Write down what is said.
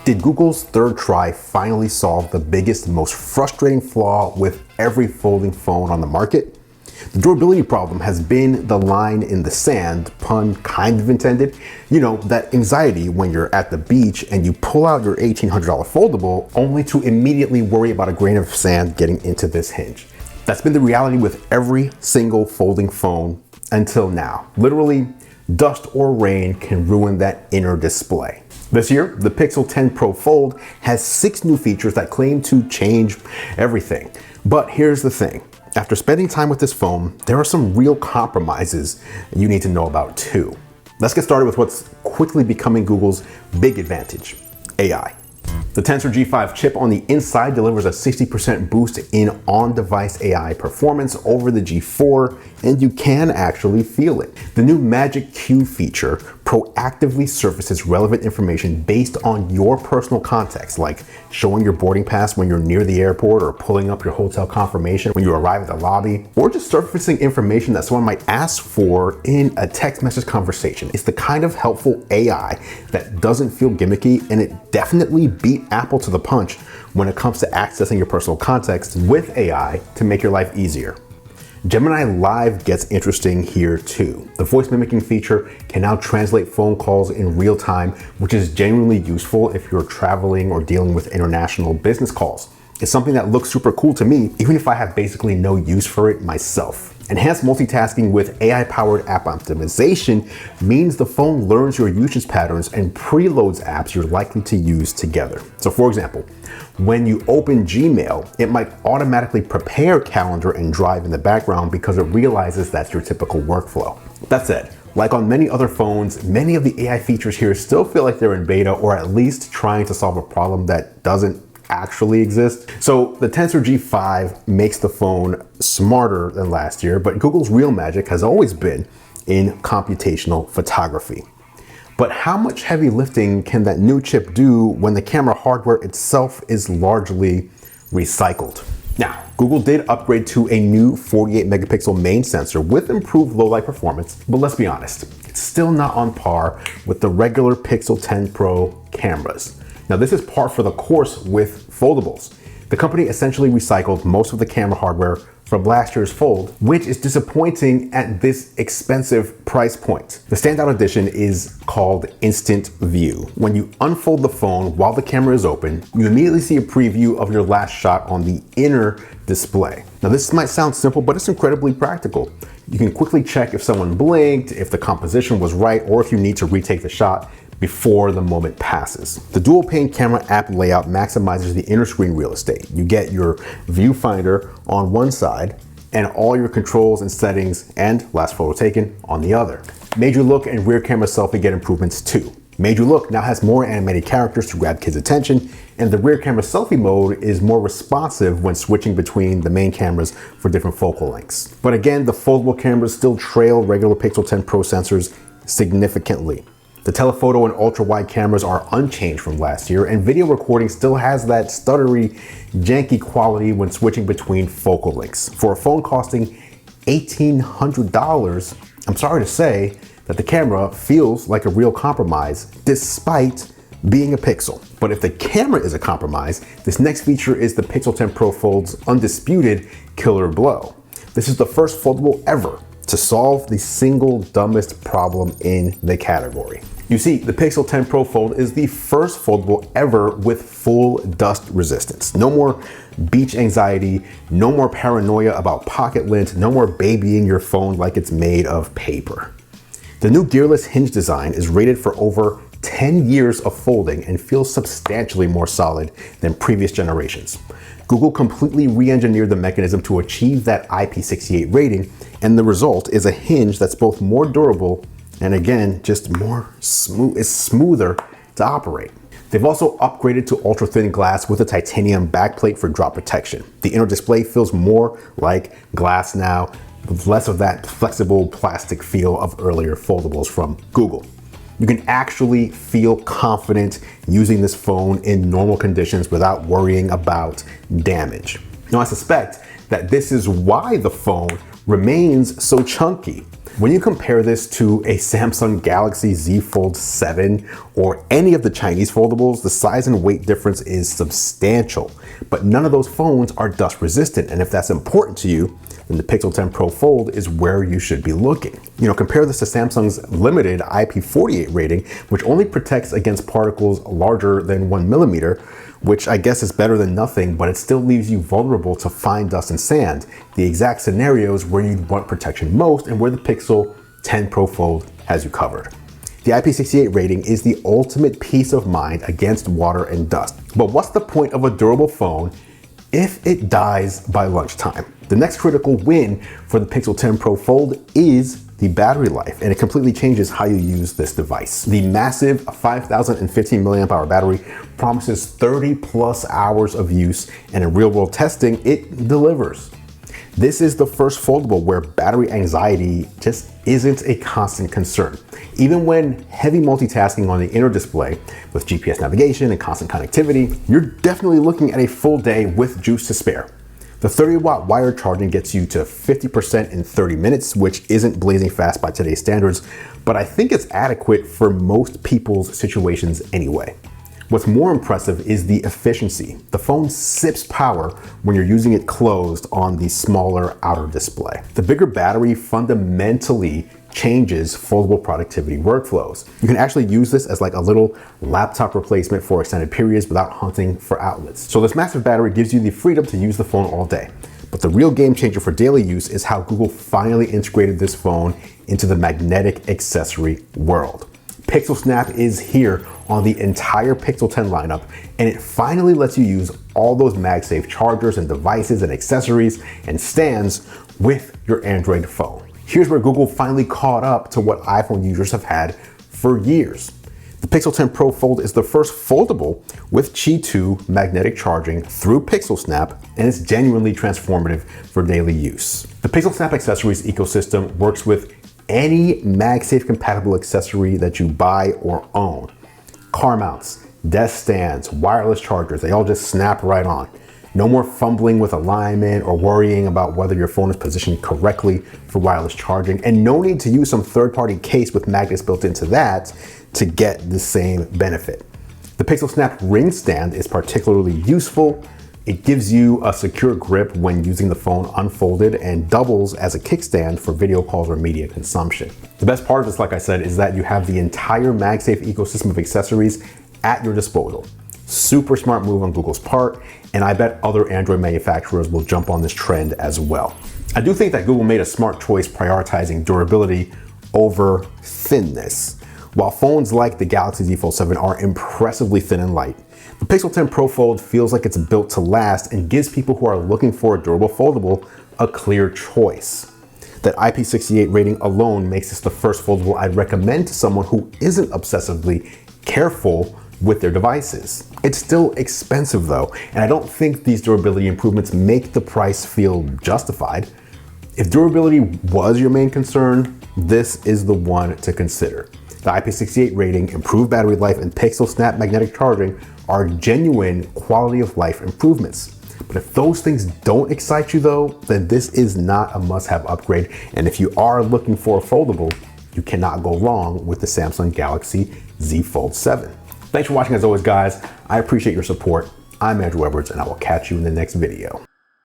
Did Google's third try finally solve the biggest, most frustrating flaw with every folding phone on the market? The durability problem has been the line in the sand, pun kind of intended. You know, that anxiety when you're at the beach and you pull out your $1,800 foldable only to immediately worry about a grain of sand getting into this hinge. That's been the reality with every single folding phone until now. Literally, dust or rain can ruin that inner display. This year, the Pixel 10 Pro Fold has 6 new features that claim to change everything. But here's the thing. After spending time with this phone, there are some real compromises you need to know about too. Let's get started with what's quickly becoming Google's big advantage, AI. The Tensor G5 chip on the inside delivers a 60% boost in on-device AI performance over the G4, and you can actually feel it. The new Magic Q feature proactively surfaces relevant information based on your personal context, like showing your boarding pass when you're near the airport, or pulling up your hotel confirmation when you arrive at the lobby, or just surfacing information that someone might ask for in a text message conversation. It's the kind of helpful AI that doesn't feel gimmicky, and it definitely beat Apple to the punch when it comes to accessing your personal context with AI to make your life easier. Gemini Live gets interesting here too. The voice mimicking feature can now translate phone calls in real time, which is genuinely useful if you're traveling or dealing with international business calls. It's something that looks super cool to me, even if I have basically no use for it myself. Enhanced multitasking with AI-powered app optimization means the phone learns your usage patterns and preloads apps you're likely to use together. So for example, when you open Gmail, it might automatically prepare Calendar and Drive in the background because it realizes that's your typical workflow. That said, like on many other phones, many of the AI features here still feel like they're in beta, or at least trying to solve a problem that doesn't actually exist. So the Tensor G5 makes the phone smarter than last year, but Google's real magic has always been in computational photography. But how much heavy lifting can that new chip do when the camera hardware itself is largely recycled? Now, Google did upgrade to a new 48 megapixel main sensor with improved low light performance, but let's be honest, it's still not on par with the regular Pixel 10 Pro cameras. Now, this is par for the course with foldables. The company essentially recycled most of the camera hardware from last year's Fold, which is disappointing at this expensive price point. The standout edition is called Instant View. When you unfold the phone while the camera is open, you immediately see a preview of your last shot on the inner display. Now, this might sound simple, but it's incredibly practical. You can quickly check if someone blinked, if the composition was right, or if you need to retake the shot before the moment passes. The dual pane camera app layout maximizes the inner screen real estate. You get your viewfinder on one side and all your controls and settings and last photo taken on the other. Major Look and rear camera selfie get improvements too. Major Look now has more animated characters to grab kids' attention, and the rear camera selfie mode is more responsive when switching between the main cameras for different focal lengths. But again, the foldable cameras still trail regular Pixel 10 Pro sensors significantly. The telephoto and ultra-wide cameras are unchanged from last year, and video recording still has that stuttery, janky quality when switching between focal lengths. For a phone costing $1,800, I'm sorry to say that the camera feels like a real compromise despite being a Pixel. But if the camera is a compromise, this next feature is the Pixel 10 Pro Fold's undisputed killer blow. This is the first foldable ever to solve the single dumbest problem in the category. You see, the Pixel 10 Pro Fold is the first foldable ever with full dust resistance. No more beach anxiety, no more paranoia about pocket lint, no more babying your phone like it's made of paper. The new gearless hinge design is rated for over 10 years of folding and feels substantially more solid than previous generations. Google completely re-engineered the mechanism to achieve that IP68 rating, and the result is a hinge that's both more durable and again, just more smoother to operate. They've also upgraded to ultra thin glass with a titanium backplate for drop protection. The inner display feels more like glass now, with less of that flexible plastic feel of earlier foldables from Google. You can actually feel confident using this phone in normal conditions without worrying about damage. Now, I suspect that this is why the phone remains so chunky. When you compare this to a Samsung Galaxy Z Fold 7 or any of the Chinese foldables, the size and weight difference is substantial. But none of those phones are dust resistant, and if that's important to you, then the Pixel 10 Pro Fold is where you should be looking. You know, compare this to Samsung's limited IP48 rating, which only protects against particles larger than 1 millimeter, which I guess is better than nothing, but it still leaves you vulnerable to fine dust and sand, the exact scenarios where you'd want protection most and where the Pixel 10 Pro Fold has you covered. The IP68 rating is the ultimate peace of mind against water and dust. But what's the point of a durable phone if it dies by lunchtime? The next critical win for the Pixel 10 Pro Fold is the battery life, and it completely changes how you use this device. The massive 5,015 milliamp hour battery promises 30 plus hours of use, and in real world testing, it delivers. This is the first foldable where battery anxiety just isn't a constant concern. Even when heavy multitasking on the inner display with GPS navigation and constant connectivity, you're definitely looking at a full day with juice to spare. The 30-watt wired charging gets you to 50% in 30 minutes, which isn't blazing fast by today's standards, but I think it's adequate for most people's situations anyway. What's more impressive is the efficiency. The phone sips power when you're using it closed on the smaller outer display. The bigger battery fundamentally changes foldable productivity workflows. You can actually use this as like a little laptop replacement for extended periods without hunting for outlets. So this massive battery gives you the freedom to use the phone all day. But the real game changer for daily use is how Google finally integrated this phone into the magnetic accessory world. Pixel Snap is here on the entire Pixel 10 lineup, and it finally lets you use all those MagSafe chargers and devices and accessories and stands with your Android phone. Here's where Google finally caught up to what iPhone users have had for years. The Pixel 10 Pro Fold is the first foldable with Qi 2 magnetic charging through Pixel Snap, and it's genuinely transformative for daily use. The Pixel Snap accessories ecosystem works with any MagSafe compatible accessory that you buy or own. Car mounts, desk stands, wireless chargers, they all just snap right on. No more fumbling with alignment or worrying about whether your phone is positioned correctly for wireless charging, and no need to use some third-party case with magnets built into that to get the same benefit. The Pixel Snap ring stand is particularly useful. It gives you a secure grip when using the phone unfolded and doubles as a kickstand for video calls or media consumption. The best part of this, like I said, is that you have the entire MagSafe ecosystem of accessories at your disposal. Super smart move on Google's part, and I bet other Android manufacturers will jump on this trend as well. I do think that Google made a smart choice prioritizing durability over thinness. While phones like the Galaxy Z Fold 7 are impressively thin and light, the Pixel 10 Pro Fold feels like it's built to last and gives people who are looking for a durable foldable a clear choice. That IP68 rating alone makes this the first foldable I'd recommend to someone who isn't obsessively careful with their devices. It's still expensive though, and I don't think these durability improvements make the price feel justified. If durability was your main concern, this is the one to consider. The IP68 rating, improved battery life, and Pixel Snap magnetic charging are genuine quality of life improvements. But if those things don't excite you though, then this is not a must-have upgrade, and if you are looking for a foldable, you cannot go wrong with the Samsung Galaxy Z Fold 7. Thanks for watching as always, guys. I appreciate your support. I'm Andrew Edwards, and I will catch you in the next video.